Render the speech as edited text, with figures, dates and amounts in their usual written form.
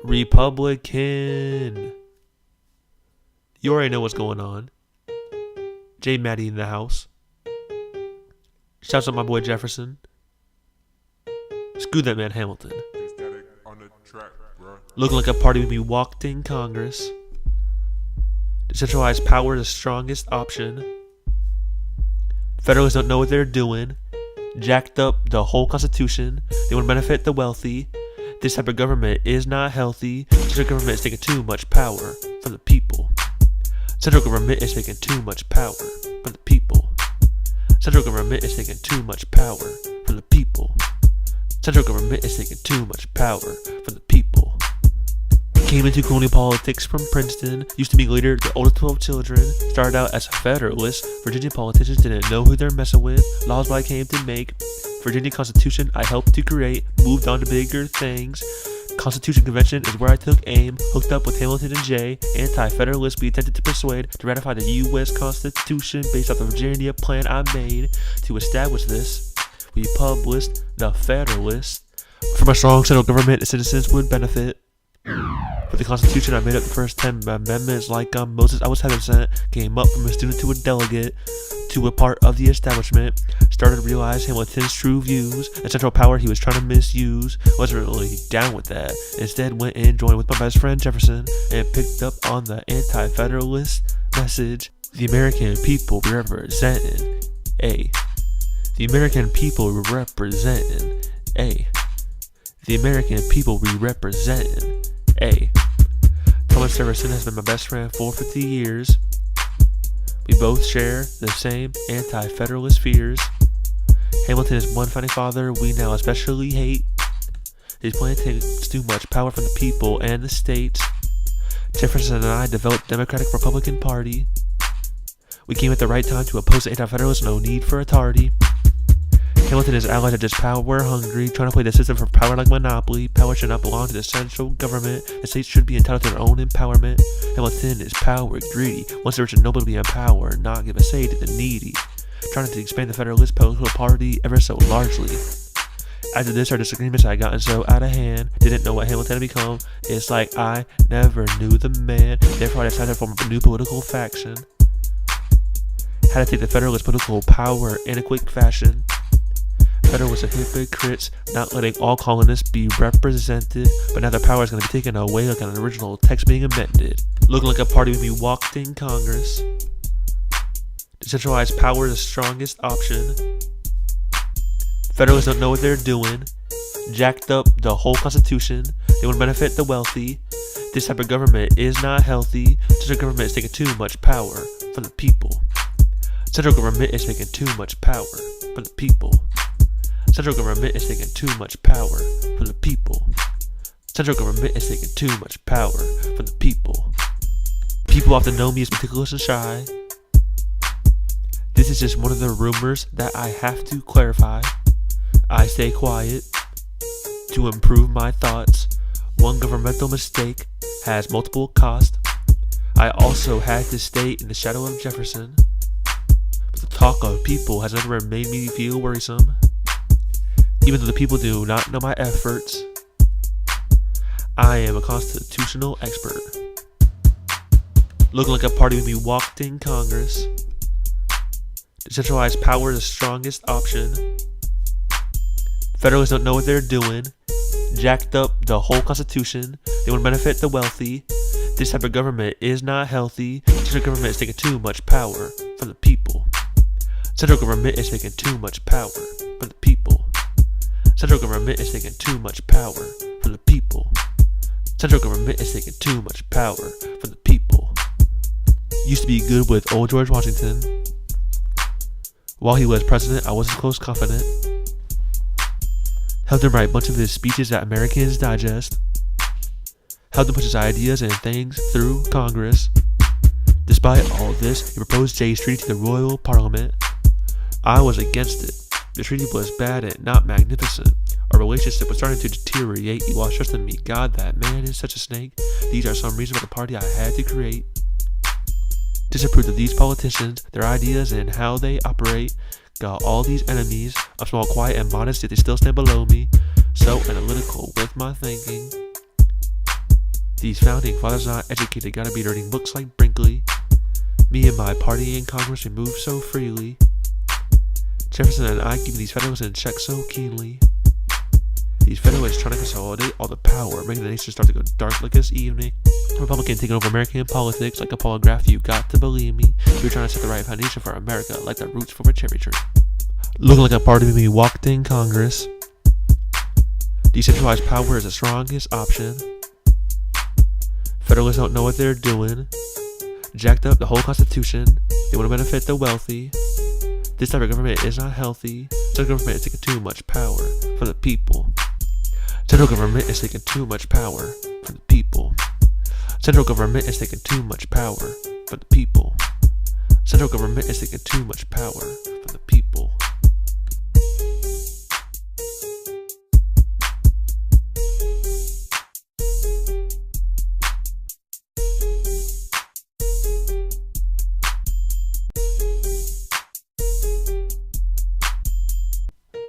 Republican. You already know what's going on. J. Maddie in the house. Shouts out my boy Jefferson. Screw that man Hamilton. Looking like a party when we walked in Congress. Decentralized power is the strongest option. Federalists don't know what they're doing. Jacked up the whole Constitution. They want to benefit the wealthy. This type of government is not healthy. Central government is taking too much power from the people. Central government is taking too much power from the people. Central government is taking too much power from the people. Central government is taking too much power from the people. Came into colonial politics from Princeton. Used to be leader of the oldest 12 children. Started out as a Federalist. Virginia politicians didn't know who they're messing with. Laws I came to make. Virginia Constitution I helped to create. Moved on to bigger things. Constitution Convention is where I took aim. Hooked up with Hamilton and Jay. Anti-Federalists we attempted to persuade to ratify the U.S. Constitution based off the Virginia plan I made. To establish this, we published the Federalist. From a strong central government, the citizens would benefit. For the Constitution, I made up the first 10 amendments like Moses. I was heaven sent. Came up from a student to a delegate to a part of the establishment. Started to realize Hamilton's true views and central power he was trying to misuse. Wasn't really down with that. Instead, went and joined with my best friend Jefferson and picked up on the anti-federalist message. The American people representing A. The American people representing A. The American people we representing A. Thomas Jefferson has been my best friend for 50 years. We both share the same anti-federalist fears. Hamilton is one founding father we now especially hate. His plan takes too much power from the people and the states. Jefferson and I developed Democratic Republican Party. We came at the right time to oppose the anti-federalists, no need for a tardy. Hamilton and his allies are just power hungry, trying to play the system for power like Monopoly. Power should not belong to the central government. The states should be entitled to their own empowerment. Hamilton is power greedy, wants the rich and noble to be in power, not give a say to the needy. Trying to expand the Federalist political party ever so largely. After this, our disagreements had gotten so out of hand. Didn't know what Hamilton had become. It's like I never knew the man. Therefore, I decided to form a new political faction. Had to take the Federalist political power in a quick fashion. Federalists are hypocrites, not letting all colonists be represented, but now their power is going to be taken away like an original text being amended. Looking like a party when we walked in Congress. Decentralized power is the strongest option. Federalists don't know what they're doing. Jacked up the whole Constitution. They want to benefit the wealthy. This type of government is not healthy. Central government is taking too much power from the people. Central government is taking too much power from the people. Central government is taking too much power from the people. Central government is taking too much power from the people. People often know me as meticulous and shy. This is just one of the rumors that I have to clarify. I stay quiet to improve my thoughts. One governmental mistake has multiple costs. I also had to stay in the shadow of Jefferson. But the talk of people has never made me feel worrisome. Even though the people do not know my efforts, I am a constitutional expert. Looking like a party when we walked in Congress. Decentralized power is the strongest option. Federalists don't know what they're doing. Jacked up the whole Constitution. They want to benefit the wealthy. This type of government is not healthy. Central government is taking too much power from the people. Central government is taking too much power from the people. Central government is taking too much power from the people. Central government is taking too much power from the people. Used to be good with old George Washington. While he was president, I wasn't close confident. Helped him write a bunch of his speeches at Americans Digest. Helped him push his ideas and things through Congress. Despite all this, he proposed Jay's treaty to the Royal Parliament. I was against it. The treaty was bad and not magnificent. Our relationship was starting to deteriorate. He lost trust in me. God, that man is such a snake. These are some reasons for the party I had to create. Disapproved of these politicians, their ideas and how they operate. Got all these enemies. I'm small, quiet, and modest, yet they still stand below me. So analytical with my thinking. These founding fathers not educated, gotta be reading books like Brinkley. Me and my party in Congress, we move so freely. Jefferson and I keep these Federalists in check so keenly. These Federalists trying to consolidate all the power, making the nation start to go dark like this evening. Republican taking over American politics like a polygraph, you got to believe me. We're trying to set the right foundation for America, like the roots for a cherry tree. Looking like a party when we walked in Congress. Decentralized power is the strongest option. Federalists don't know what they're doing. Jacked up the whole Constitution. They want to benefit the wealthy. This type of government is not healthy. Central government is taking too much power from the people. Central government is taking too much power from the people. Central government is taking too much power from the people. Central government is taking too much power from the people.